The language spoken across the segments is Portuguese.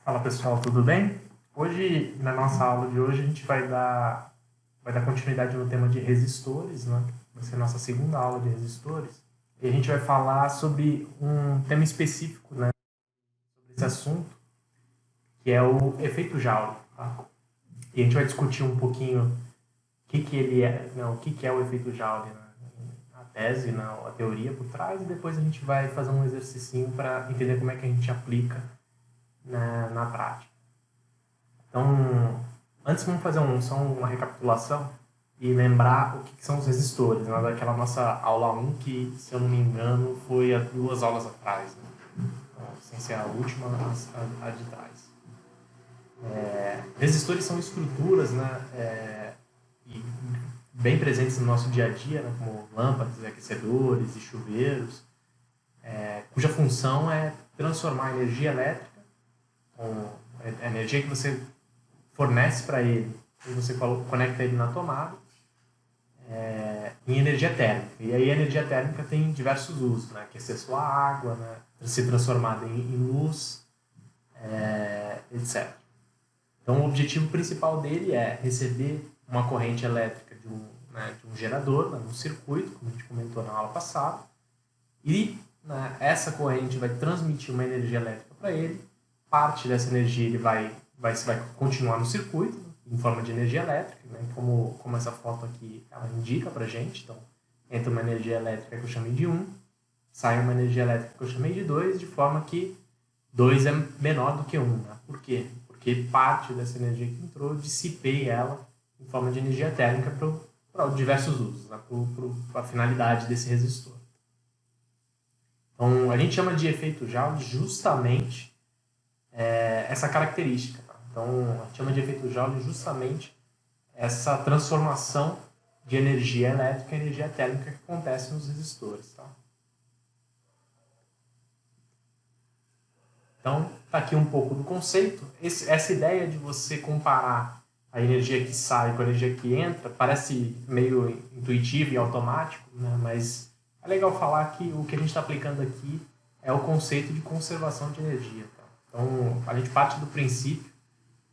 Fala pessoal, tudo bem? Hoje, na nossa aula de hoje, a gente vai dar continuidade no tema de resistores, né? Vai ser a nossa segunda aula de resistores. E a gente vai falar sobre um tema específico, né, sobre esse assunto, que é o efeito Joule, tá? E a gente vai discutir um pouquinho o que que ele é, não, o que que é o efeito Joule, né? A tese, não, a teoria por trás, e depois a gente vai fazer um exercício para entender como é que a gente aplica na prática. Então, antes vamos fazer só uma recapitulação e lembrar o que são os resistores, né? Daquela nossa aula 1 que, se eu não me engano, foi há 2 aulas atrás, né? Então, sem ser a última, a de trás. Resistores são estruturas, né? E bem presentes no nosso dia a dia, né? Como lâmpadas, aquecedores e chuveiros, cuja função é transformar a energia elétrica, a energia que você fornece para ele e você conecta ele na tomada, em energia térmica. E aí a energia térmica tem diversos usos, né? Aquecer sua água, né? Ser transformada em luz, etc. Então o objetivo principal dele é receber uma corrente elétrica de um gerador, né? Um circuito, como a gente comentou na aula passada, e né, essa corrente vai transmitir uma energia elétrica para ele. Parte dessa energia ele vai continuar no circuito, em forma de energia elétrica, né? Como essa foto aqui ela indica para a gente. Então, entra uma energia elétrica que eu chamei de 1, sai uma energia elétrica que eu chamei de 2, de forma que 2 é menor do que 1. Né? Por quê? Porque parte dessa energia que entrou, eu dissipei ela em forma de energia térmica para diversos usos, né? Para a finalidade desse resistor. Então, a gente chama de efeito Joule justamente essa característica. Tá? Então, a gente chama de efeito Joule justamente essa transformação de energia elétrica em energia térmica que acontece nos resistores. Tá? Então, está aqui um pouco do conceito. Essa ideia de você comparar a energia que sai com a energia que entra parece meio intuitivo e automático, né? Mas é legal falar que o que a gente está aplicando aqui é o conceito de conservação de energia. Tá? Então, a gente parte do princípio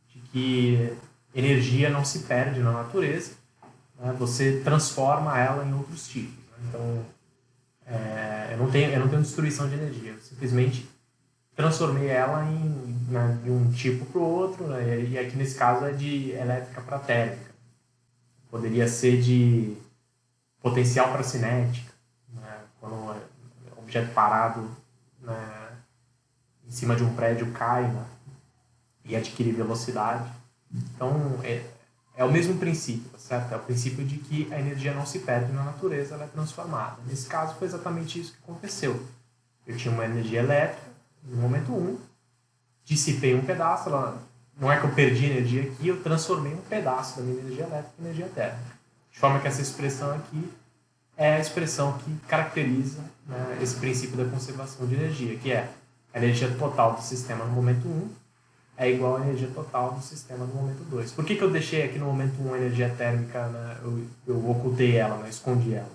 de que energia não se perde na natureza, né? Você transforma ela em outros tipos. Né? Então, eu não tenho destruição de energia, eu simplesmente transformei ela de um tipo para o outro, né? E aqui nesse caso é de elétrica para térmica. Poderia ser de potencial para cinética, né? Quando um objeto parado, né, em cima de um prédio cai, né, e adquire velocidade. Então, é o mesmo princípio, tá certo? É o princípio de que a energia não se perde na natureza, ela é transformada. Nesse caso, foi exatamente isso que aconteceu. Eu tinha uma energia elétrica, no momento 1, dissipei um pedaço, não é que eu perdi energia aqui, eu transformei um pedaço da minha energia elétrica em energia térmica. De forma que essa expressão aqui é a expressão que caracteriza, né, esse princípio da conservação de energia, que é a energia total do sistema no momento 1 é igual à energia total do sistema no momento 2. Por que eu deixei aqui no momento 1 a energia térmica, né, eu ocultei ela, né, escondi ela?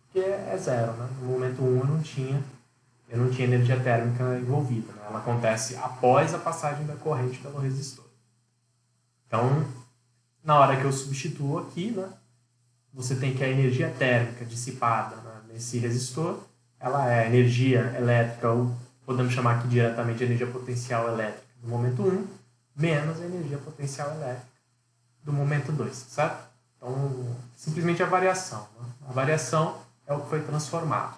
Porque é zero. Né? No momento 1 eu não tinha energia térmica envolvida. Né? Ela acontece após a passagem da corrente pelo resistor. Então, na hora que eu substituo aqui, né, você tem que a energia térmica dissipada, né, nesse resistor, ela é a energia elétrica, ou podemos chamar aqui diretamente de energia potencial elétrica do momento 1, menos a energia potencial elétrica do momento 2, certo? Então, simplesmente a variação. Né? A variação é o que foi transformado.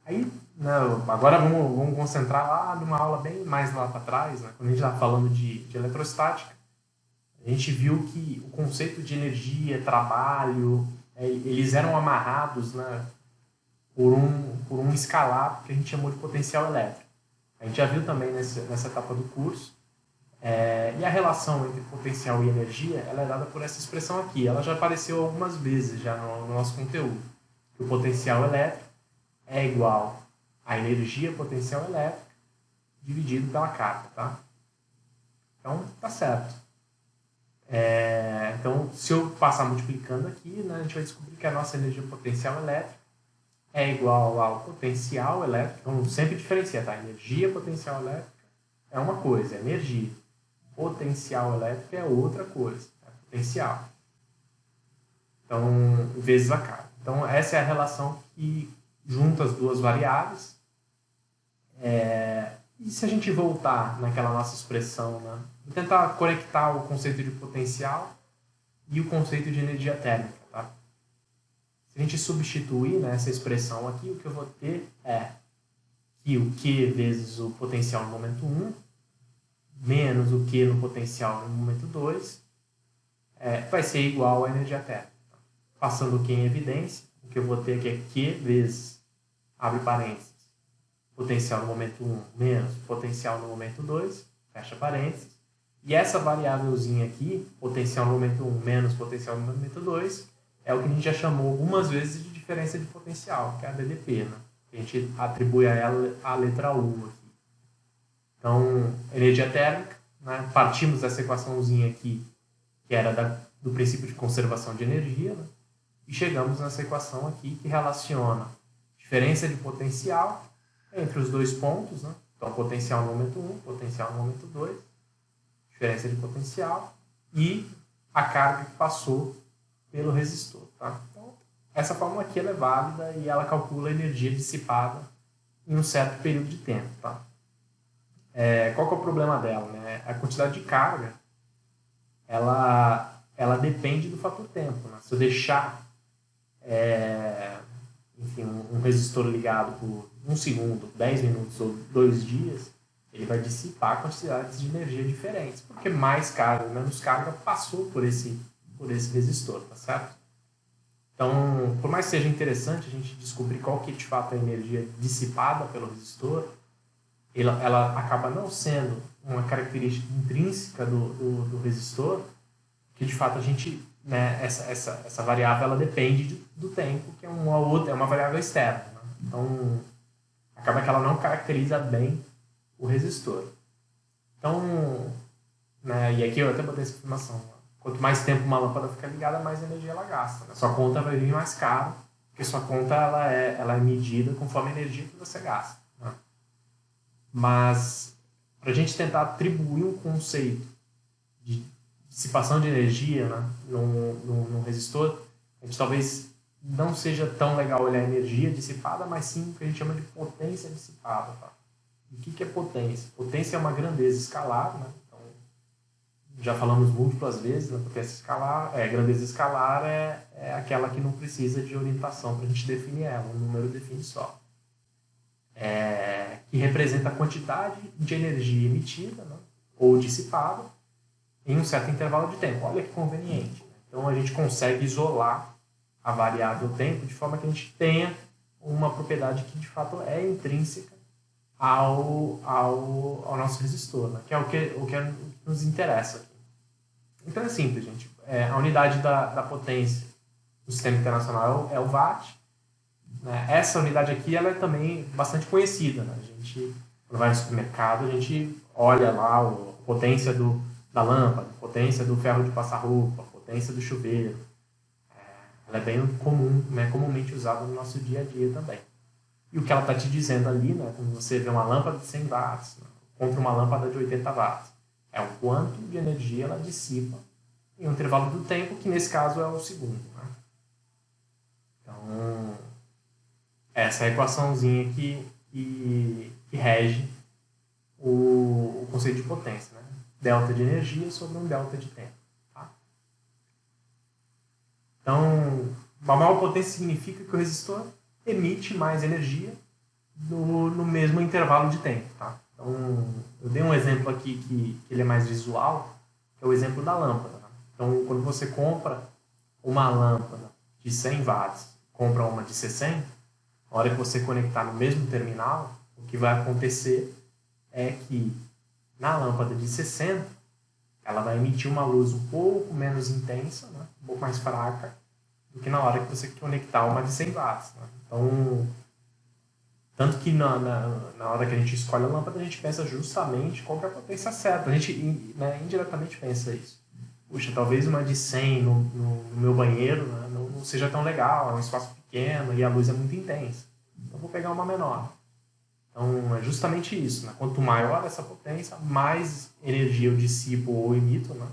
Aí, agora vamos concentrar lá numa aula bem mais lá para trás, né, quando a gente estava falando de eletrostática. A gente viu que o conceito de energia, trabalho, eles eram amarrados, né, por um escalar que a gente chamou de potencial elétrico. A gente já viu também nessa etapa do curso. E a relação entre potencial e energia ela é dada por essa expressão aqui. Ela já apareceu algumas vezes já no nosso conteúdo. O potencial elétrico é igual à energia potencial elétrica dividido pela carga. Tá? Então, tá certo. Então, se eu passar multiplicando aqui, né, a gente vai descobrir que a nossa energia potencial elétrica é igual ao potencial elétrico. Então, sempre diferencia, tá? Energia potencial elétrica é uma coisa, é energia. Potencial elétrico é outra coisa, é potencial. Então, vezes a carga. Então, essa é a relação que junta as duas variáveis. E se a gente voltar naquela nossa expressão, né? Vou tentar conectar o conceito de potencial e o conceito de energia térmica, tá? Se a gente substituir, né, essa expressão aqui, o que eu vou ter é que o Q vezes o potencial no momento 1 menos o Q no potencial no momento 2 vai ser igual à energia térmica. Passando o Q em evidência, o que eu vou ter aqui é Q vezes, abre parênteses, potencial no momento 1 menos potencial no momento 2, fecha parênteses. E essa variávelzinha aqui, potencial no momento 1 menos potencial no momento 2, é o que a gente já chamou algumas vezes de diferença de potencial, que é a DDP, né? A gente atribui a ela a letra U aqui. Então, energia térmica, né? Partimos dessa equaçãozinha aqui, que era do princípio de conservação de energia, né? E chegamos nessa equação aqui que relaciona diferença de potencial entre os dois pontos, né? Então, potencial no momento 1, potencial no momento 2, diferença de potencial e a carga que passou pelo resistor. Tá? Então, essa fórmula aqui ela é válida e ela calcula a energia dissipada em um certo período de tempo. Tá? Qual que é o problema dela? Né? A quantidade de carga ela depende do fator tempo. Né? Se eu deixar enfim, um resistor ligado por 1 segundo, 10 minutos ou 2 dias, ele vai dissipar quantidades de energia diferentes, porque mais carga ou menos carga passou por esse resistor, tá certo? Então, por mais que seja interessante a gente descobrir qual que de fato é a energia dissipada pelo resistor, ela acaba não sendo uma característica intrínseca do resistor, que de fato a gente, né, essa variável ela depende do tempo, que é uma variável externa. Né? Então, acaba que ela não caracteriza bem o resistor. Então, né, e aqui eu até botei essa informação. Quanto mais tempo uma lâmpada fica ligada, mais energia ela gasta. Né? Sua conta vai vir mais cara, porque sua conta ela é medida conforme a energia que você gasta. Né? Mas, para a gente tentar atribuir um conceito de dissipação de energia, né, num resistor, a gente talvez não seja tão legal olhar a energia dissipada, mas sim o que a gente chama de potência dissipada. Tá? O que é potência? Potência é uma grandeza escalar, né? Então, já falamos múltiplas vezes, né? Potência escalar, grandeza escalar é aquela que não precisa de orientação para a gente definir ela, um número define só. Que representa a quantidade de energia emitida, né? Ou dissipada em um certo intervalo de tempo. Olha que conveniente. Né? Então, a gente consegue isolar a variável tempo de forma que a gente tenha uma propriedade que de fato é intrínseca ao nosso resistor, né? Que é o que nos interessa aqui. Então é simples, gente. A unidade da potência no sistema internacional é o watt. Né? Essa unidade aqui ela é também bastante conhecida. Né? A gente, quando vai no supermercado, a gente olha lá a potência da lâmpada, a potência do ferro de passar roupa, a potência do chuveiro. Ela é bem comum, né? Comumente usada no nosso dia a dia também. E o que ela está te dizendo ali, né, quando você vê uma lâmpada de 100 watts, né, contra uma lâmpada de 80 watts, é o quanto de energia ela dissipa em um intervalo do tempo, que nesse caso é o segundo. Né? Então, essa é a equaçãozinha que rege o conceito de potência. Né? Delta de energia sobre um delta de tempo. Tá? Então, uma maior potência significa que o resistor emite mais energia no mesmo intervalo de tempo. Tá? Então, eu dei um exemplo aqui que ele é mais visual, que é o exemplo da lâmpada. Né? Então, quando você compra uma lâmpada de 100 watts, compra uma de 60, na hora que você conectar no mesmo terminal, o que vai acontecer é que na lâmpada de 60, ela vai emitir uma luz um pouco menos intensa, né? Um pouco mais fraca, do que na hora que você conectar uma de 100 watts. Né? Então, tanto que na hora que a gente escolhe a lâmpada, a gente pensa justamente qual que é a potência certa. A gente, né, indiretamente pensa isso. Puxa, talvez uma de 100 no meu banheiro, né, não não seja tão legal, é um espaço pequeno e a luz é muito intensa. Então, eu vou pegar uma menor. Então, é justamente isso, né? Quanto maior essa potência, mais energia eu dissipo ou emito, né?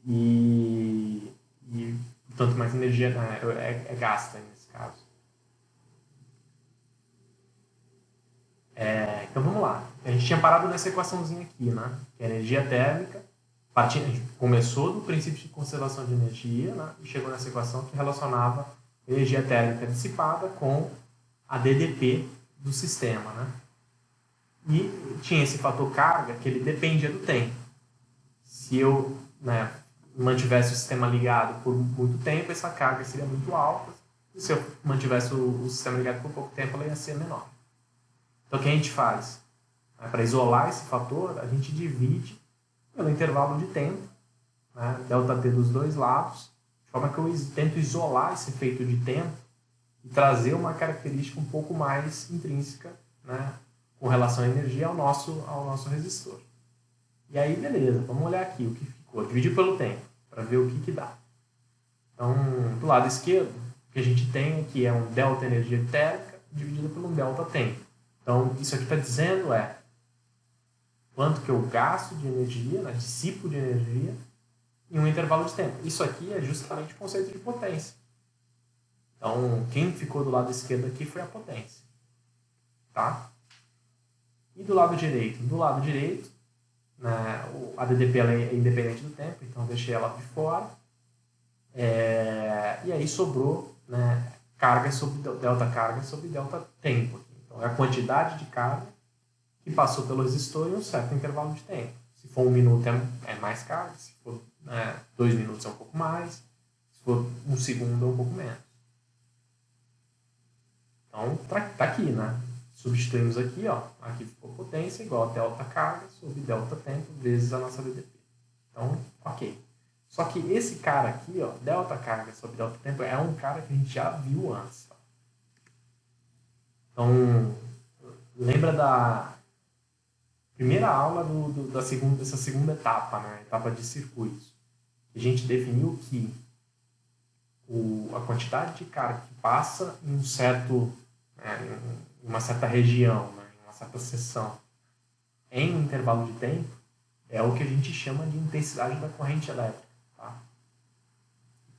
E tanto mais energia, né, é gasta nesse caso. Então vamos lá. A gente tinha parado nessa equaçãozinha aqui, né? Que é a energia térmica. A gente começou do princípio de conservação de energia, né? E chegou nessa equação que relacionava a energia térmica dissipada com a DDP do sistema, né? E tinha esse fator carga que ele dependia do tempo. Se eu, né, mantivesse o sistema ligado por muito tempo, essa carga seria muito alta. E se eu mantivesse o sistema ligado por pouco tempo, ela ia ser menor. Então, o que a gente faz? Para isolar esse fator, a gente divide pelo intervalo de tempo, né, ΔT dos dois lados, de forma que eu tento isolar esse efeito de tempo e trazer uma característica um pouco mais intrínseca, né, com relação à energia ao nosso resistor. E aí, beleza, vamos olhar aqui o que ficou. Dividir pelo tempo, para ver o que dá. Então, do lado esquerdo, o que a gente tem aqui é um delta energia térmica dividido por um delta tempo. Então, isso aqui está dizendo quanto que eu gasto de energia, né, dissipo de energia, em um intervalo de tempo. Isso aqui é justamente o conceito de potência. Então, quem ficou do lado esquerdo aqui foi a potência. Tá? E do lado direito? Do lado direito, né, a DDP ela é independente do tempo, então eu deixei ela de fora. E aí sobrou, né, carga sobre delta carga sobre delta tempo. Então, é a quantidade de carga que passou pelo resistor em um certo intervalo de tempo. Se for 1 minuto é mais carga, se for 2 minutos é um pouco mais, se for 1 segundo é um pouco menos. Então, tá aqui, né? Substituímos aqui, ó. Aqui ficou potência igual a delta carga sobre delta tempo vezes a nossa DDP. Então, ok. Só que esse cara aqui, ó, delta carga sobre delta tempo, é um cara que a gente já viu antes. Tá? Então, lembra da primeira aula dessa segunda etapa, né? Etapa de circuitos. A gente definiu que a quantidade de carga que passa em uma certa região, né? Em uma certa seção, em um intervalo de tempo, é o que a gente chama de intensidade da corrente elétrica. Tá?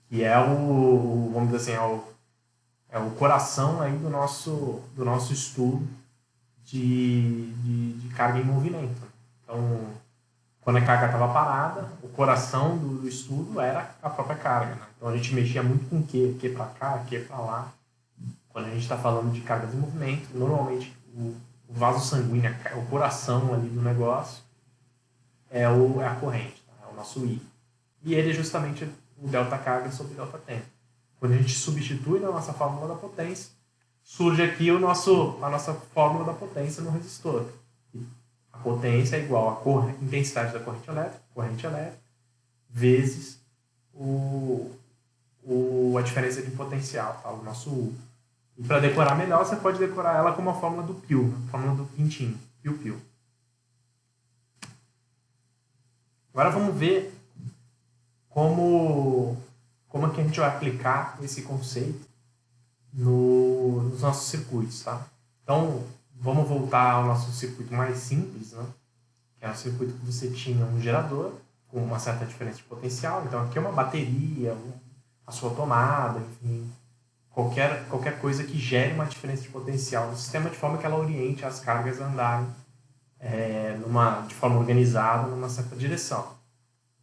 Que é vamos dizer assim, é o coração aí do nosso estudo de carga em movimento. Então, quando a carga estava parada, o coração do estudo era a própria carga. Né? Então, a gente mexia muito com Q para cá, Q para lá. Quando a gente está falando de cargas em movimento, normalmente o vaso sanguíneo, o coração ali do negócio, é a corrente, tá? É o nosso I. E ele é justamente o delta carga sobre delta tempo. Quando a gente substitui na nossa fórmula da potência, surge aqui a nossa fórmula da potência no resistor. A potência é igual à intensidade da corrente elétrica, vezes a diferença de potencial, tá? O nosso U. E para decorar melhor, você pode decorar ela como a fórmula do Piu, a fórmula do pintinho, Piu-Piu. Agora vamos ver como é que a gente vai aplicar esse conceito nos nossos circuitos, tá? Então, vamos voltar ao nosso circuito mais simples, né? Que é o circuito que você tinha um gerador com uma certa diferença de potencial. Então, aqui é uma bateria, a sua tomada, enfim, qualquer coisa que gere uma diferença de potencial no sistema de forma que ela oriente as cargas a andarem de forma organizada numa certa direção.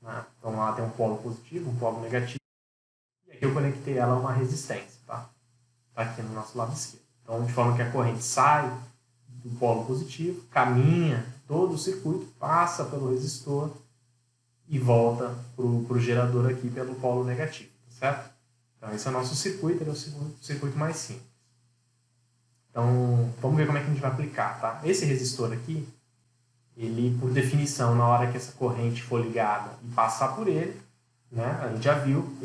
Né? Então, lá tem um polo positivo, um polo negativo. E aqui eu conectei ela a uma resistência, tá? Tá aqui no nosso lado esquerdo. Então, de forma que a corrente sai do polo positivo, caminha todo o circuito, passa pelo resistor e volta para o gerador aqui pelo polo negativo, tá certo? Então, esse é o nosso circuito, ele é o circuito mais simples. Então, vamos ver como é que a gente vai aplicar, tá? Esse resistor aqui, ele, por definição, na hora que essa corrente for ligada e passar por ele, né, a gente já viu,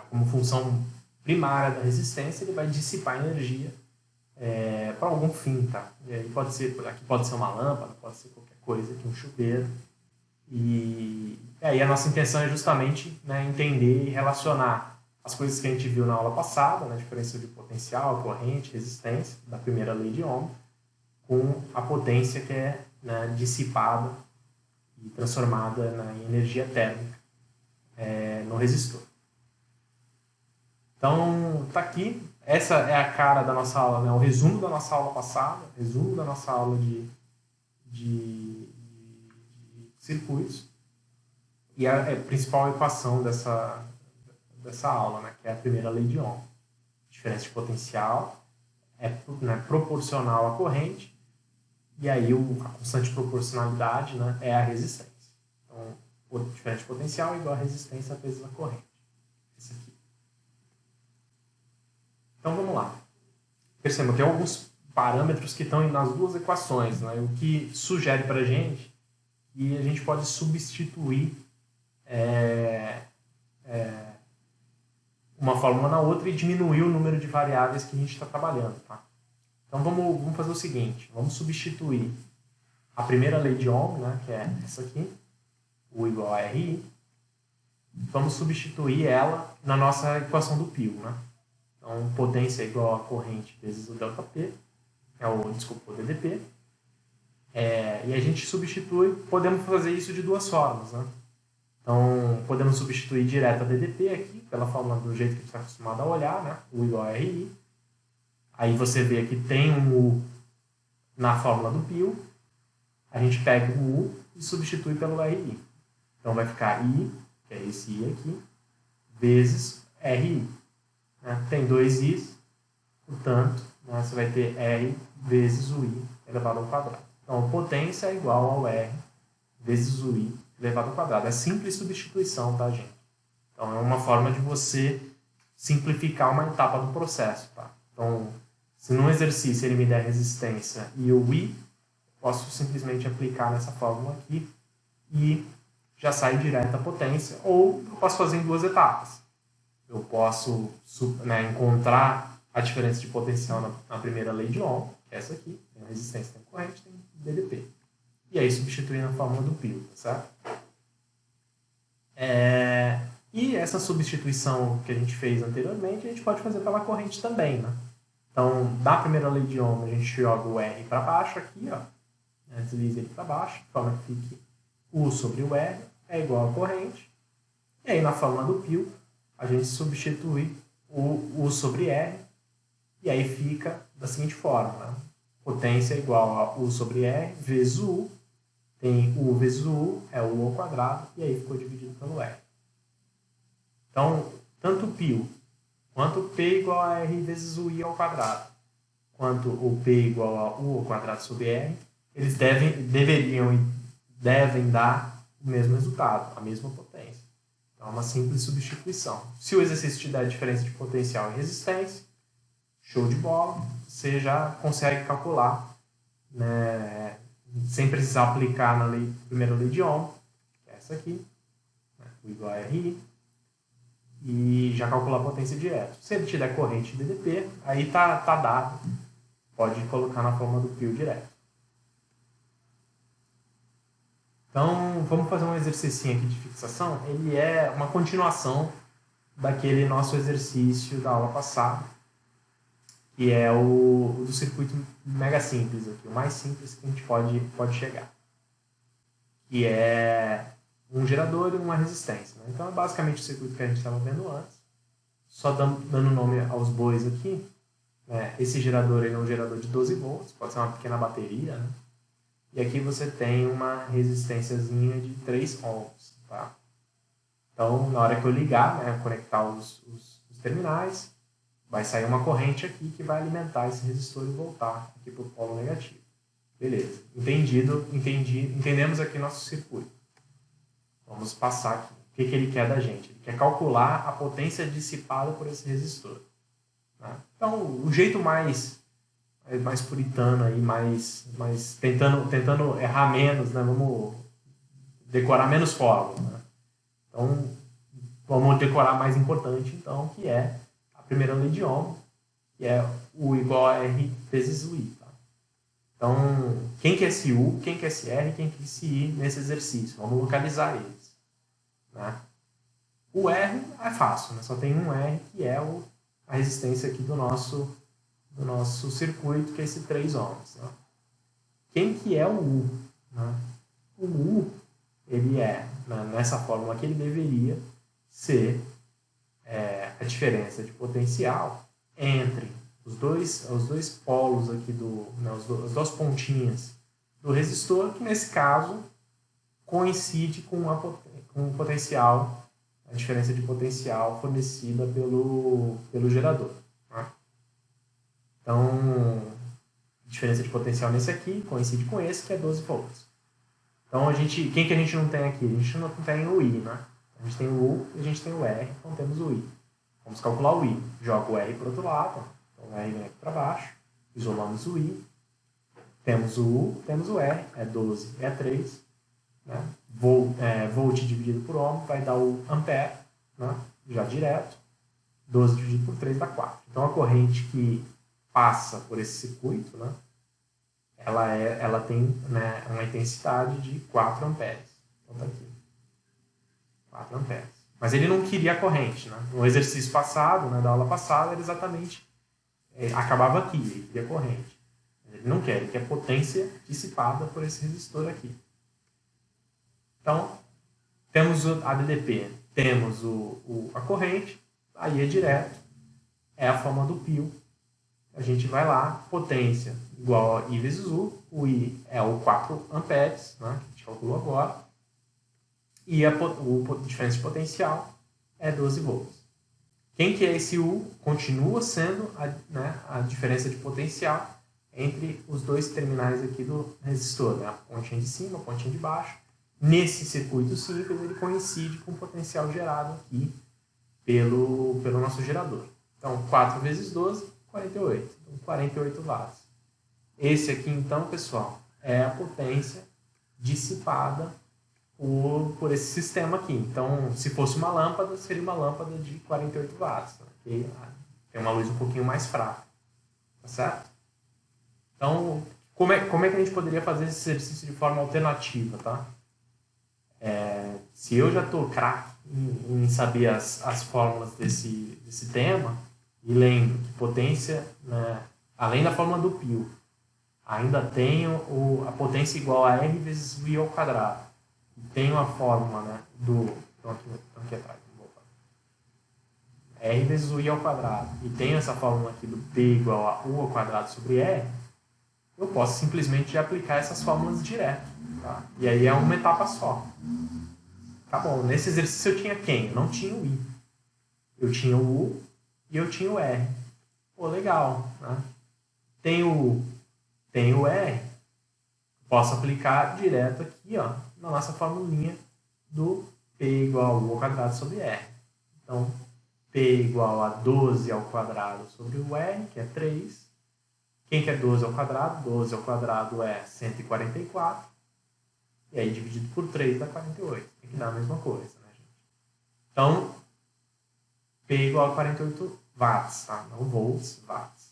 como função primária da resistência, ele vai dissipar energia para algum fim, tá? E aí aqui pode ser uma lâmpada, pode ser qualquer coisa, aqui um chuveiro. E aí a nossa intenção é justamente, né, entender e relacionar as coisas que a gente viu na aula passada, né, a diferença de potencial, corrente, resistência, da primeira lei de Ohm, com a potência que é, né, dissipada e transformada em energia térmica no resistor. Então, tá aqui. Essa é a cara da nossa aula, né, o resumo da nossa aula passada, resumo da nossa aula de circuitos. E a principal equação dessa aula, né, que é a primeira lei de Ohm. A diferença de potencial é, né, proporcional à corrente, e aí a constante de proporcionalidade, né, é a resistência. Então, a diferença de potencial é igual a resistência vezes a corrente. Esse aqui. Então, vamos lá. Percebam, tem alguns parâmetros que estão nas duas equações, né, o que sugere para a gente que a gente pode substituir uma fórmula na outra e diminuir o número de variáveis que a gente está trabalhando. Tá? Então, vamos fazer o seguinte. Vamos substituir a primeira lei de Ohm, né, que é essa aqui, U igual a RI. Vamos substituir ela na nossa equação do π. Né? Então, potência é igual a corrente vezes o ΔP, o DDP. E a gente substitui, podemos fazer isso de duas formas. Né? Então, podemos substituir direto a DDP aqui, pela fórmula do jeito que a gente está acostumado a olhar, né? U igual a RI. Aí você vê que tem um U na fórmula do π. A gente pega o U e substitui pelo RI. Então, vai ficar I, que é esse I aqui, vezes RI. Né? Tem dois I's, portanto, né, você vai ter R vezes o I elevado ao quadrado. Então, potência é igual ao R vezes o I elevado ao quadrado. É simples substituição, tá, gente? Então, é uma forma de você simplificar uma etapa do processo, tá? Então, se num exercício ele me der resistência e o I, posso simplesmente aplicar nessa fórmula aqui e já sai direto a potência. Ou eu posso fazer em duas etapas. Eu posso, né, encontrar a diferença de potencial na primeira lei de Ohm, que é essa aqui, tem resistência, tem corrente, tem DDP. E aí substituir na fórmula do π, tá certo? E essa substituição que a gente fez anteriormente, a gente pode fazer pela corrente também, né? Então, da primeira lei de Ohm, a gente joga o R para baixo aqui, ó, desliza ele para baixo, de forma que fique U sobre o R é igual a corrente. E aí, na fórmula do π, a gente substitui o U sobre R, e aí fica da seguinte forma, né? Potência é igual a U sobre R vezes o U, tem U vezes o U, é o U ao quadrado, e aí ficou dividido pelo R. Então, tanto o π quanto P igual a R vezes o I ao quadrado, quanto o P igual a U ao quadrado sobre R, eles devem dar o mesmo resultado, a mesma potência. Então, é uma simples substituição. Se o exercício te der a diferença de potencial e resistência, show de bola, você já consegue calcular, né, sem precisar aplicar na primeira lei de Ohm, que é essa aqui, né, U igual a RI, e já calcular a potência direto. Se ele te der corrente DDP, aí tá dado, pode colocar na forma do π direto. Então, vamos fazer um exercício aqui de fixação. Ele é uma continuação daquele nosso exercício da aula passada, que é o do circuito mega simples aqui, o mais simples que a gente pode chegar. Que é um gerador e uma resistência. Né? Então, é basicamente o circuito que a gente estava vendo antes. Só dando nome aos bois aqui, né? Esse gerador ele é um gerador de 12 volts, pode ser uma pequena bateria, né? E aqui você tem uma resistênciazinha de 3 ohms. Tá? Então, na hora que eu ligar, né, conectar os terminais, vai sair uma corrente aqui que vai alimentar esse resistor e voltar aqui para o polo negativo. Beleza. Entendemos aqui nosso circuito. Vamos passar aqui. O que ele quer da gente? Ele quer calcular a potência dissipada por esse resistor. Né? Então, o jeito mais puritano, aí, mais tentando errar menos, né? Vamos decorar menos fórmulas. Né? Então, vamos decorar a mais importante, então, que é a primeira lei de Ohm, que é U igual a R vezes o I. Tá? Então, quem que é esse U, quem que é esse R, quem que é esse I nesse exercício? Vamos localizar eles. Né? O R é fácil, né? Só tem um R, que é a resistência aqui do nosso circuito, que é esse 3 ohms. Né? Quem que é o U? Né? O U, ele é, nessa fórmula aqui, ele deveria ser a diferença de potencial entre os dois polos aqui, as duas pontinhas do resistor, que nesse caso coincide com o potencial, a diferença de potencial fornecida pelo gerador. Né? Então, a diferença de potencial nesse aqui coincide com esse, que é 12 volts. Então, quem que a gente não tem aqui? A gente não tem o I, né? A gente tem o U e a gente tem o R, então temos o I. Vamos calcular o I. Joga o R para o outro lado, então o R vem aqui para baixo, isolamos o I, temos o U, temos o R, é 12 e é 3, né? Volt dividido por ohm vai dar o ampere, né? Já direto, 12 dividido por 3 dá 4. Então a corrente que passa por esse circuito, né? Ela tem, né, uma intensidade de 4 amperes. Então tá aqui, 4 amperes. Mas ele não queria a corrente, né? No exercício passado, né, da aula passada, era exatamente, acabava aqui, ele queria a corrente. Ele não quer, ele quer potência dissipada por esse resistor aqui. Então, temos a DDP, temos a corrente, aí é direto, é a forma do pio. A gente vai lá, potência igual a I vezes U, o I é o 4 amperes, né, que a gente calculou agora, e a diferença de potencial é 12 volts. Quem que é esse U? Continua sendo a diferença de potencial entre os dois terminais aqui do resistor, né, a pontinha de cima, a pontinha de baixo. Nesse circuito simples, ele coincide com o potencial gerado aqui pelo nosso gerador. Então, 4 vezes 12, 48. Então, 48 watts. Esse aqui, então, pessoal, é a potência dissipada por esse sistema aqui. Então, se fosse uma lâmpada, seria uma lâmpada de 48 watts. Né? Que tem uma luz um pouquinho mais fraca. Tá certo? Então, como é que a gente poderia fazer esse exercício de forma alternativa, tá? Se eu já estou craque em saber as fórmulas desse tema, e lembro que potência, né, além da fórmula do π, ainda tenho a potência igual a R vezes V ao quadrado. E tenho a fórmula, né, Então aqui atrás. R vezes U I ao quadrado. E tenho essa fórmula aqui do P igual a U ao quadrado sobre R. Eu posso simplesmente aplicar essas fórmulas direto. Tá? E aí é uma etapa só. Tá bom, nesse exercício eu tinha quem? Eu não tinha o I. Eu tinha o U e eu tinha o R. Pô, legal. Né? Tem o R. Posso aplicar direto aqui, ó, na nossa formulinha do P igual a U ao quadrado sobre R. Então, P igual a 12 ao quadrado sobre o R, que é 3. Quem que é 12 ao quadrado? 12 ao quadrado é 144. E aí, dividido por 3 dá 48. Tem que dar a mesma coisa, né, gente? Então, P igual a 48 watts, tá? Não volts, watts.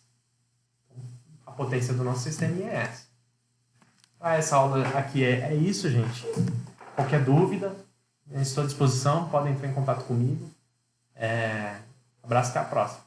Então, a potência do nosso sistema é essa. Essa aula aqui é isso, gente. Qualquer dúvida, estou à disposição. Podem entrar em contato comigo. Abraço, até a próxima.